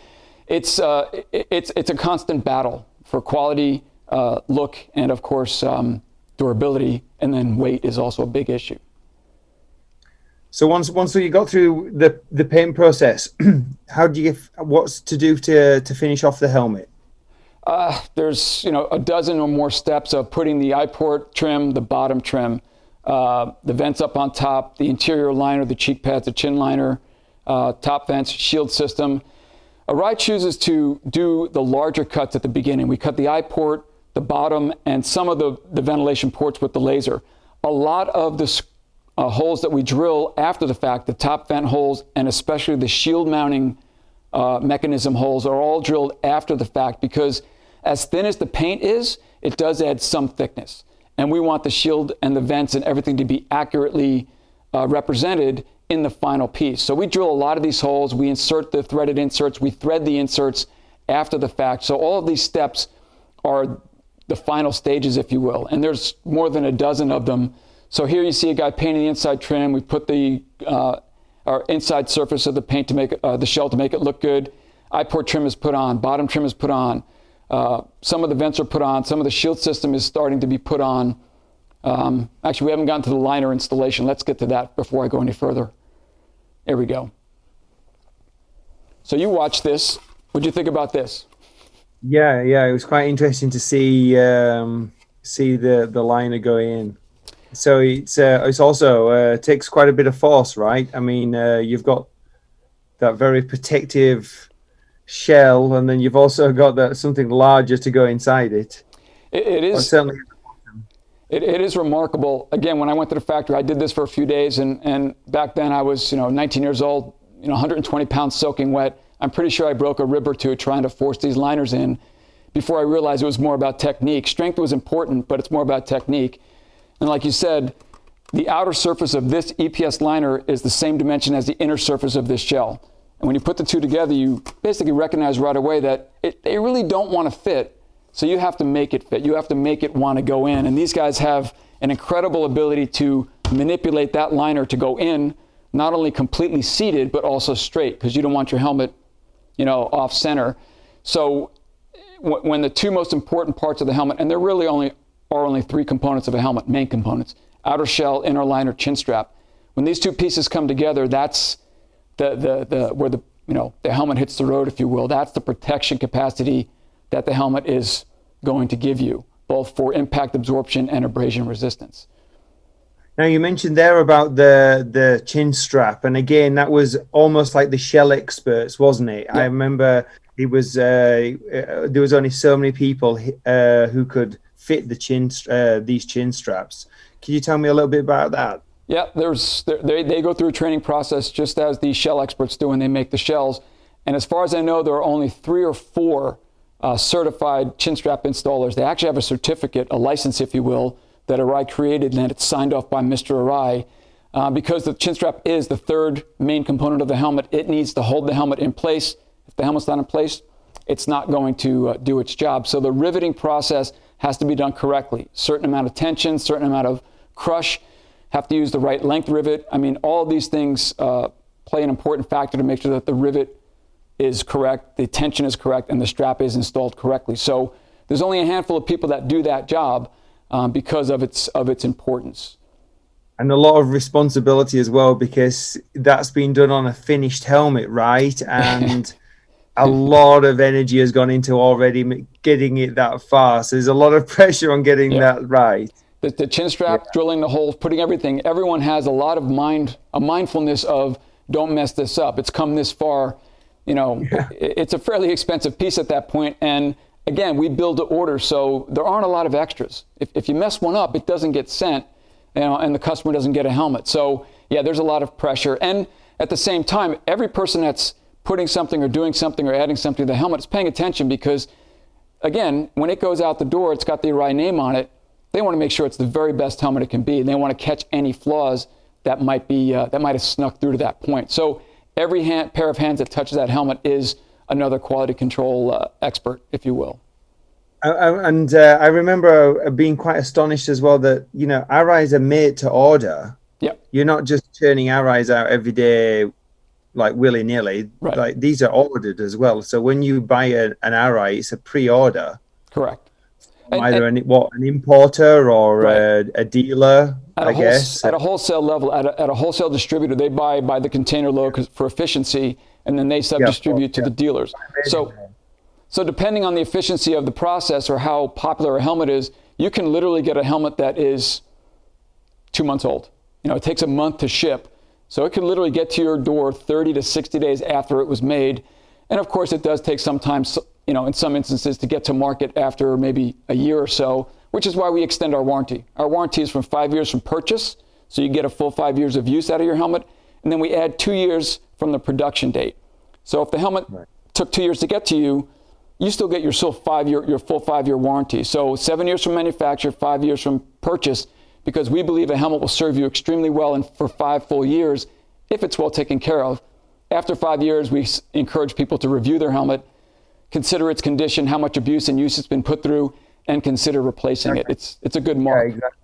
it's a constant battle for quality, look, and of course, durability, and then weight is also a big issue. So once you got through the paint process, what's to do to finish off the helmet? There's a dozen or more steps of putting the eye port trim, the bottom trim, the vents up on top, the interior liner, the cheek pads, the chin liner, top vents, shield system. Arai chooses to do the larger cuts at the beginning. We cut the eye port, the bottom, and some of the ventilation ports with the laser. A lot of the holes that we drill after the fact, the top vent holes, and especially the shield mounting mechanism holes, are all drilled after the fact, because as thin as the paint is, it does add some thickness. And we want the shield and the vents and everything to be accurately represented in the final piece. So we drill a lot of these holes, we insert the threaded inserts, we thread the inserts after the fact. So all of these steps are the final stages, if you will, and there's more than a dozen of them. So here you see a guy painting the inside trim. We put our inside surface of the paint to make the shell to make it look good. Eye port trim is put on, bottom trim is put on. Some of the vents are put on, some of the shield system is starting to be put on. Actually, we haven't gotten to the liner installation. Let's get to that before I go any further. There we go. So you watched this. What'd you think about this? Yeah, it was quite interesting to see the liner go in. So it's also takes quite a bit of force, right? I mean, you've got that very protective shell, and then you've also got something larger to go inside it. It is certainly. It is remarkable. Again, when I went to the factory, I did this for a few days, and back then I was 19 years old, 120 pounds soaking wet. I'm pretty sure I broke a rib or two trying to force these liners in before I realized it was more about technique. Strength was important, but it's more about technique. And like you said, the outer surface of this EPS liner is the same dimension as the inner surface of this shell. And when you put the two together, you basically recognize right away that they really don't want to fit. So you have to make it fit. You have to make it want to go in. And these guys have an incredible ability to manipulate that liner to go in, not only completely seated, but also straight, because you don't want your helmet, off center. So when the two most important parts of the helmet, and there really are only 3 components of a helmet, main components, outer shell, inner liner, chin strap. When these two pieces come together, that's where the helmet hits the road, if you will. That's the protection capacity that the helmet is going to give you, both for impact absorption and abrasion resistance. Now, you mentioned there about the chin strap, and again, that was almost like the shell experts, wasn't it? Yeah. I remember it was there was only so many people who could fit these chin straps. Can you tell me a little bit about that? Yeah, they go through a training process just as the shell experts do when they make the shells. And as far as I know, there are only 3 or 4 certified chin strap installers. They actually have a certificate, a license, if you will, that Arai created, and then it's signed off by Mr. Arai. Because the chin strap is the 3rd main component of the helmet, it needs to hold the helmet in place. If the helmet's not in place, it's not going to do its job. So the riveting process has to be done correctly. Certain amount of tension, certain amount of crush, have to use the right length rivet. I mean, all of these things play an important factor to make sure that the rivet is correct, the tension is correct, and the strap is installed correctly. So there's only a handful of people that do that job because of its importance. And a lot of responsibility as well, because that's been done on a finished helmet, right? And a lot of energy has gone into already getting it that far. So there's a lot of pressure on getting Yeah. that right. The chin Yeah. strap, drilling the holes, putting everything. Everyone has a lot of mindfulness of don't mess this up. It's come this far. It's a fairly expensive piece at that point. And again, we build to order, so there aren't a lot of extras. If you mess one up, it doesn't get sent, and the customer doesn't get a helmet. So yeah, there's a lot of pressure. And at the same time, every person that's putting something or doing something or adding something to the helmet is paying attention, because again, when it goes out the door, it's got the Arai name on it. They want to make sure it's the very best helmet it can be, and they want to catch any flaws that might have snuck through to that point. So every pair of hands that touches that helmet is another quality control expert, if you will. I remember being quite astonished as well that, Arais are made to order. Yep. You're not just turning Arais out every day, like willy-nilly. Right. Like, these are ordered as well. So when you buy an Arai, it's a pre-order. Correct. Either an importer or right. a dealer, I guess. At a wholesale level, at a wholesale distributor, they buy by the container load for efficiency, and then they sub-distribute to the dealers. So depending on the efficiency of the process or how popular a helmet is, you can literally get a helmet that is 2 months old. It takes a month to ship. So it can literally get to your door 30 to 60 days after it was made. And of course, it does take some time, in some instances, to get to market after maybe a year or so, which is why we extend our warranty. Our warranty is from 5 years from purchase, so you get a full 5 years of use out of your helmet. And then we add 2 years from the production date. So if the helmet took 2 years to get to you, you still get your full 5-year warranty. So 7 years from manufacture, 5 years from purchase, because we believe a helmet will serve you extremely well and for 5 full years if it's well taken care of. After 5 years, we encourage people to review their helmet, consider its condition, how much abuse and use it's been put through, and consider replacing it. It's a good mark. Yeah, exactly.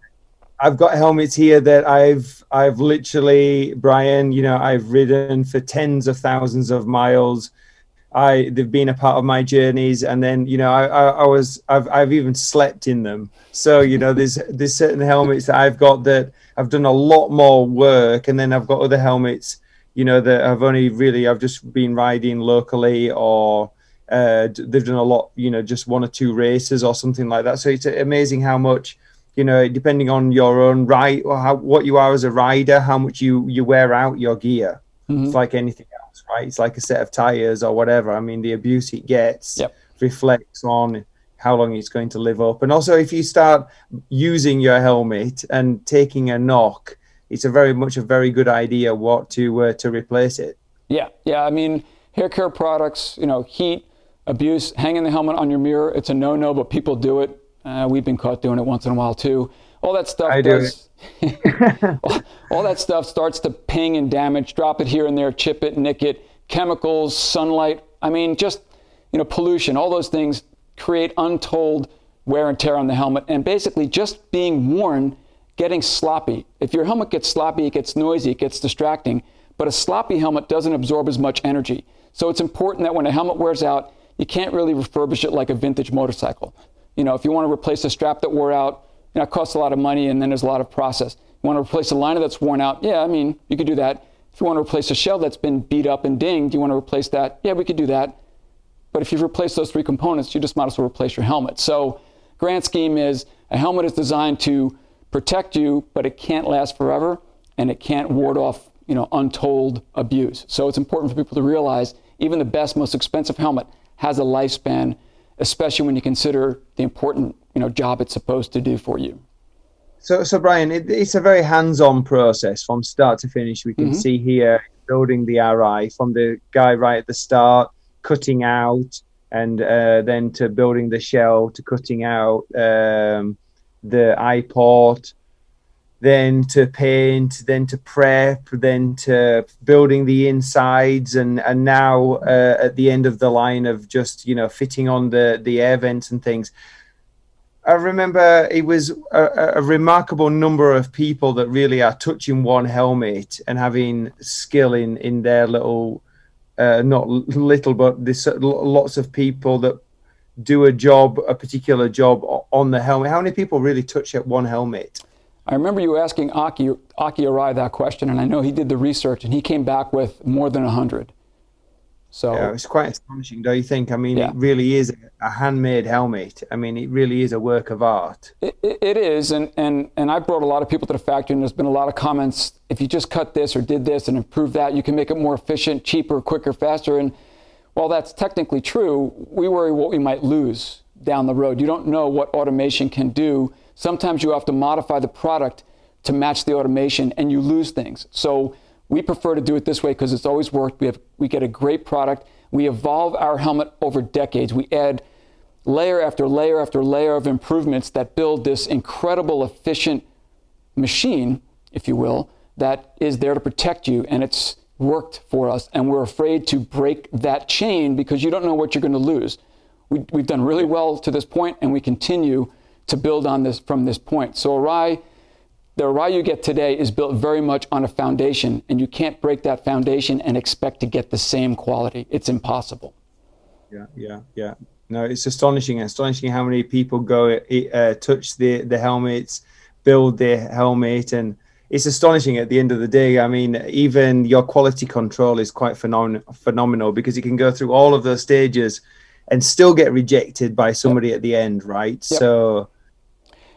I've got helmets here that I've literally, Brian, I've ridden for tens of thousands of miles. They've been a part of my journeys, and then I've even slept in them. So there's certain helmets that I've got that I've done a lot more work, and then I've got other helmets that I've just been riding locally, or they've done a lot, just 1 or 2 races or something like that. So it's amazing how much, depending on your own ride or what you are as a rider, how much you wear out your gear. Mm-hmm. It's like anything else, right? It's like a set of tires or whatever. I mean, the abuse it gets reflects on how long it's going to live up. And also, if you start using your helmet and taking a knock, it's a very good idea what to replace it. Yeah. I mean, hair care products, heat, abuse, hanging the helmet on your mirror, it's a no-no, but people do it. We've been caught doing it once in a while too. All that stuff all that stuff starts to ping and damage. Drop it here and there, chip it, nick it. Chemicals, sunlight. I mean, just pollution. All those things create untold wear and tear on the helmet, and basically just being worn, getting sloppy. If your helmet gets sloppy, it gets noisy, it gets distracting. But a sloppy helmet doesn't absorb as much energy. So it's important that when a helmet wears out, you can't really refurbish it like a vintage motorcycle. If you want to replace a strap that wore out, it costs a lot of money, and then there's a lot of process. You want to replace a liner that's worn out? Yeah, I mean, you could do that. If you want to replace a shell that's been beat up and dinged, you want to replace that? Yeah, we could do that. But if you've replaced those 3 components, you just might as well replace your helmet. So grand scheme is a helmet is designed to protect you, but it can't last forever, and it can't ward off untold abuse. So it's important for people to realize even the best, most expensive helmet has a lifespan, especially when you consider the important job it's supposed to do for you. So Brian, it's a very hands-on process from start to finish. We can see here building the Arai from the guy right at the start, cutting out, and then to building the shell, to cutting out the eye port, then to paint, then to prep, then to building the insides, and now at the end of the line of just fitting on the air vents and things. I remember it was a remarkable number of people that really are touching one helmet and having skill in their little, not little, but there's lots of people that do a particular job on the helmet. How many people really touch at one helmet? I remember you asking Aki Arai that question, and I know he did the research, and he came back with more than 100. So Yeah, it's quite astonishing, don't you think? I mean, yeah, it really is a handmade helmet. I mean, it really is a work of art. it is, and I brought a lot of people to the factory, and there's been a lot of comments. If you just cut this or did this and improve that, you can make it more efficient, cheaper, quicker, faster. And while that's technically true, we worry what we might lose down the road. You don't know what automation can do. Sometimes you have to modify the product to match the automation, and you lose things. So we prefer to do it this way because it's always worked. We get a great product. We evolve our helmet over decades. We add layer after layer after layer of improvements that build this incredible, efficient machine, if you will, that is there to protect you, and it's worked for us. And we're afraid to break that chain because you don't know what you're going to lose. We've done really well to this point, and we continue to build on this from this point. So the Arai you get today is built very much on a foundation, and you can't break that foundation and expect to get the same quality. It's impossible. Yeah. No, it's astonishing how many people go touch the helmets, build their helmet, and it's astonishing at the end of the day. I mean, even your quality control is quite phenomenal because you can go through all of those stages and still get rejected by somebody at the end, right? Yep. So.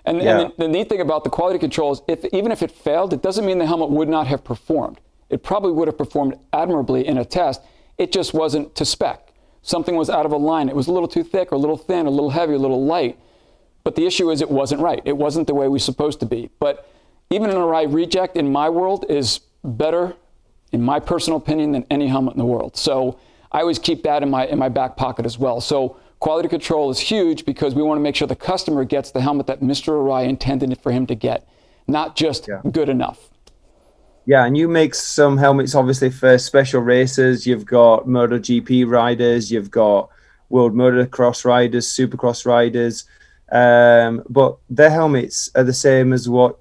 And the neat thing about the quality control is even if it failed, it doesn't mean the helmet would not have performed. It probably would have performed admirably in a test. It just wasn't to spec. Something was out of a line. It was a little too thick or a little thin, a little heavy, a little light. But the issue is it wasn't right. It wasn't the way we're supposed to be. But even an Arai reject in my world is better, in my personal opinion, than any helmet in the world. So I always keep that in my back pocket as well. So quality control is huge because we want to make sure the customer gets the helmet that Mr. Arai intended for him to get, not just good enough. Yeah, and you make some helmets obviously for special races. You've got MotoGP riders, you've got World Motocross riders, Supercross riders, but their helmets are the same as what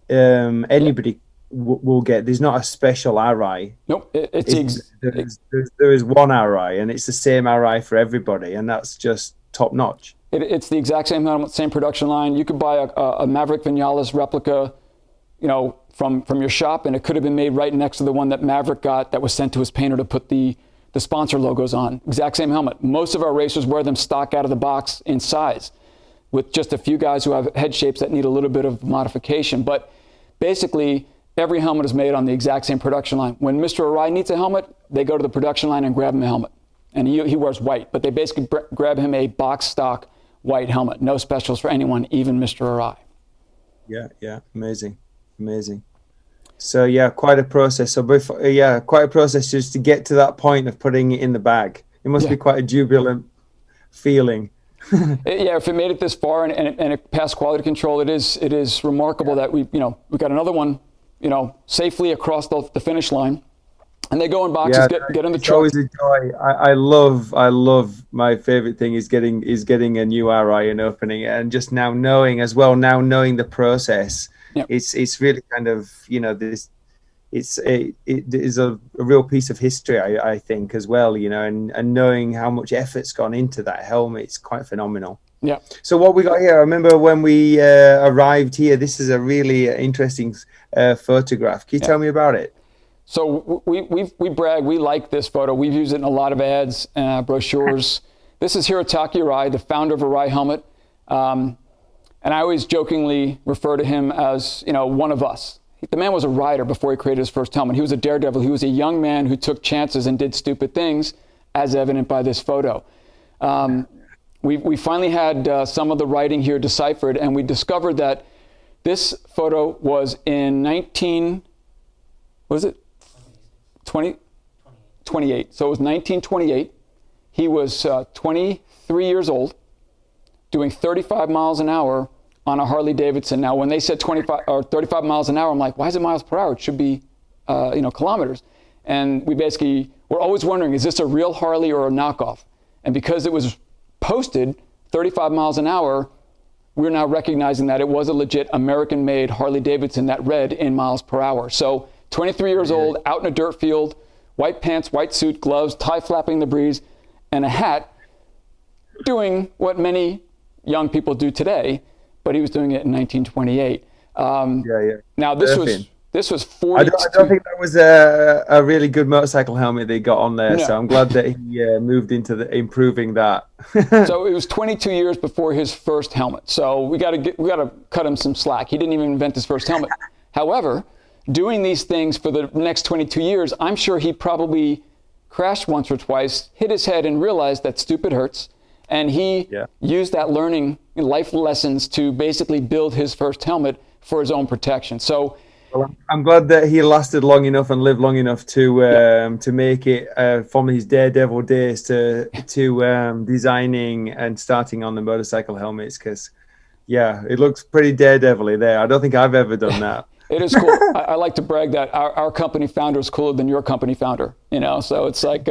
anybody will get. There's not a special Arai. Nope, there is one Arai, and it's the same Arai for everybody, and that's just top notch. It's the exact same helmet, same production line. You could buy a Maverick Vinales replica, from your shop, and it could have been made right next to the one that Maverick got that was sent to his painter to put the sponsor logos on. Exact same helmet. Most of our racers wear them stock out of the box in size, with just a few guys who have head shapes that need a little bit of modification. But basically, every helmet is made on the exact same production line. When Mr. Arai needs a helmet, they go to the production line and grab him a helmet. And he wears white, but they basically grab him a box stock white helmet. No specials for anyone, even Mr. Arai. Yeah, amazing. So yeah, quite a process. So quite a process just to get to that point of putting it in the bag. It must be quite a jubilant feeling. Yeah, if it made it this far and it passed quality control, it is remarkable that we got another one, safely across the finish line. And they go in boxes, get in the truck. It's always a joy. I love my favorite thing is getting a new Arai and opening it, and just now knowing the process. Yep. It's really kind of it is a real piece of history, I think, as well, and knowing how much effort's gone into that helmet, it's quite phenomenal. Yeah. So what we got here, I remember when we arrived here, this is a really interesting photograph. Can you tell me about it? So we brag, we like this photo. We've used it in a lot of ads, brochures. This is Hirotaki Arai, the founder of Arai Helmet. And I always jokingly refer to him as, one of us. The man was a rider before he created his first helmet. He was a daredevil. He was a young man who took chances and did stupid things, as evident by this photo. We finally had some of the writing here deciphered, and we discovered that this photo was in 28. So it was 1928. He was 23 years old, doing 35 miles an hour on a Harley Davidson. Now, when they said 25 or 35 miles an hour, I'm like, why is it miles per hour? It should be, kilometers. And we're always wondering, is this a real Harley or a knockoff? And because it was posted 35 miles an hour, we're now recognizing that it was a legit American-made Harley Davidson that read in miles per hour. So 23 years old, out in a dirt field, white pants, white suit, gloves, tie flapping the breeze, and a hat, doing what many young people do today, but he was doing it in 1928. Yeah. Now Surfing. this was I 42. don't think that was a really good motorcycle helmet they got on there. So No. I'm glad that he moved into improving that. So it was 22 years before his first helmet. So we got to cut him some slack. He didn't even invent his first helmet. However, doing these things for the next 22 years, I'm sure he probably crashed once or twice, hit his head, and realized that stupid hurts. And he used that learning life lessons to basically build his first helmet for his own protection. So Well, I'm glad that he lasted long enough and lived long enough to make it from his daredevil days to designing and starting on the motorcycle helmets. Because it looks pretty daredevil-y there. I don't think I've ever done that. it is cool. I like to brag that our company founder is cooler than your company founder. So it's like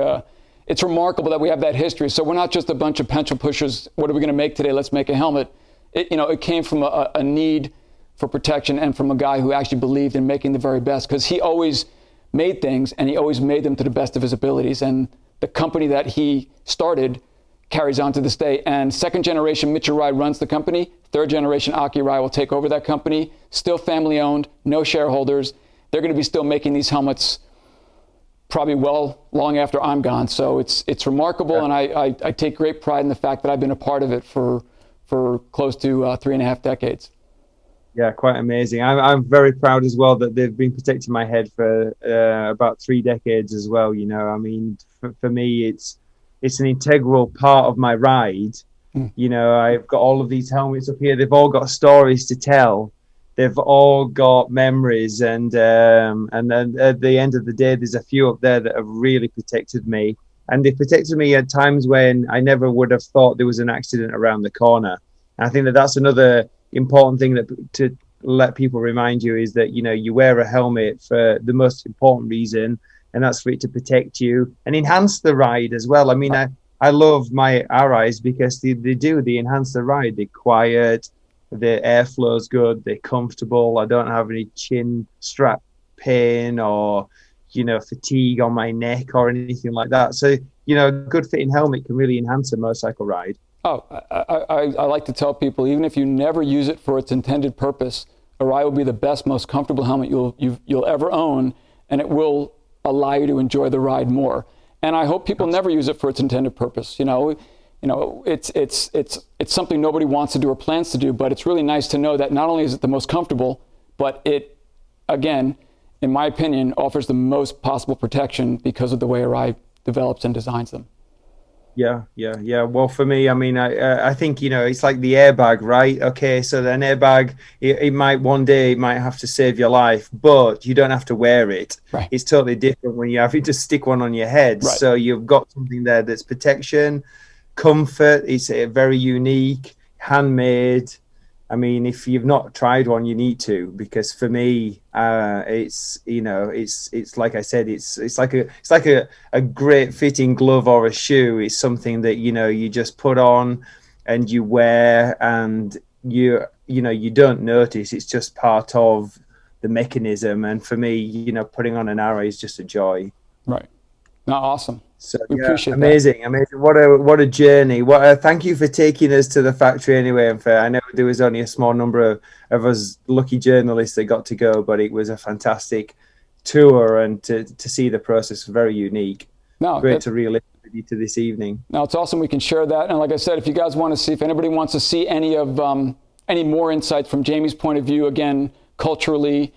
it's remarkable that we have that history. So we're not just a bunch of pencil pushers. What are we going to make today? Let's make a helmet. It came from a need for protection and from a guy who actually believed in making the very best, because he always made things and he always made them to the best of his abilities. And the company that he started carries on to this day. And second generation Mitch Arai runs the company. Third generation Aki Arai will take over that company. Still family owned, no shareholders. They're going to be still making these helmets probably long after I'm gone. So it's remarkable, and I take great pride in the fact that I've been a part of it for close to 3.5 decades. Yeah, quite amazing. I'm very proud as well that they've been protecting my head for about 3 decades as well. I mean, for me, it's an integral part of my ride. I've got all of these helmets up here. They've all got stories to tell. They've all got memories, and then at the end of the day, there's a few up there that have really protected me. And they protected me at times when I never would have thought there was an accident around the corner. And I think that that's another important thing that to let people remind you is that you wear a helmet for the most important reason, and that's for it to protect you and enhance the ride as well. I mean, I love my Arais because they enhance the ride. They're quiet, the airflow's good, they're comfortable. I don't have any chin strap pain or fatigue on my neck or anything like that. So a good fitting helmet can really enhance a motorcycle ride. Oh, I like to tell people, even if you never use it for its intended purpose, Arai will be the best, most comfortable helmet you'll ever own, and it will allow you to enjoy the ride more. And I hope people never use it for its intended purpose. It's something nobody wants to do or plans to do, but it's really nice to know that not only is it the most comfortable, but it, again, in my opinion, offers the most possible protection because of the way Arai develops and designs them. Yeah. Well, for me, I mean, I think, it's like the airbag, right? Okay, so an airbag, it might one day, it might have to save your life, but you don't have to wear it. Right. It's totally different when you have to just stick one on your head. Right. So you've got something there that's protection, comfort. It's very unique, handmade. I mean, if you've not tried one, you need to, because for me, it's like I said, it's like a great fitting glove or a shoe. It's something that you just put on and you wear, and you don't notice. It's just part of the mechanism. And for me, putting on an Arai is just a joy. Right. No, awesome. So we appreciate amazing. What a journey. Thank you for taking us to the factory anyway. And I know there was only a small number of us lucky journalists that got to go, but it was a fantastic tour, and to see the process very unique. Great to relive with you to this evening. No, it's awesome we can share that. And like I said, if you guys want to see, if anybody wants to see any more insights from Jamie's point of view, again, culturally,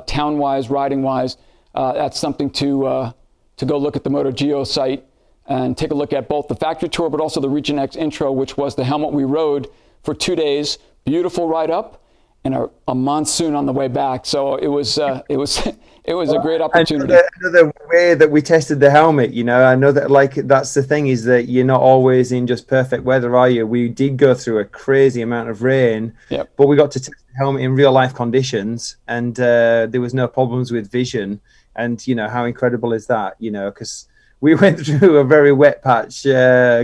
town-wise, riding-wise, that's something to go look at the MotoGeo site and take a look at both the factory tour, but also the Region X intro, which was the helmet we rode for 2 days. Beautiful ride up and a monsoon on the way back. So it was a great opportunity. Another way that we tested the helmet, I know that that's the thing, is that you're not always in just perfect weather, are you? We did go through a crazy amount of rain, but we got to test the helmet in real life conditions, and there was no problems with vision. And how incredible is that? Because we went through a very wet patch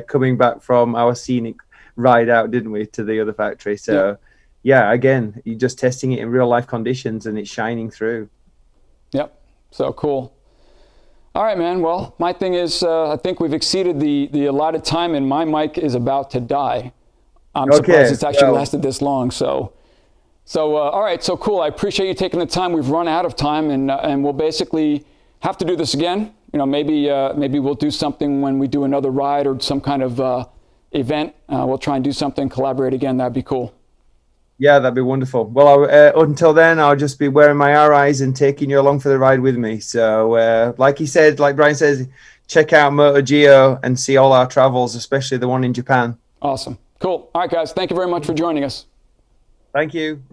coming back from our scenic ride out, didn't we, to the other factory? So again, you're just testing it in real life conditions, and it's shining through. Yep. So cool. All right, man. Well, my thing is, I think we've exceeded the allotted time, and my mic is about to die. I'm surprised it's actually lasted this long. So So, all right, so cool. I appreciate you taking the time. We've run out of time, and we'll basically have to do this again. You know, maybe we'll do something when we do another ride or some kind of event. We'll try and do something, collaborate again. That'd be cool. Yeah, that'd be wonderful. Well, until then, I'll just be wearing my Arais and taking you along for the ride with me. So, like he said, like Brian says, check out MotoGeo and see all our travels, especially the one in Japan. Awesome. Cool. All right, guys. Thank you very much for joining us. Thank you.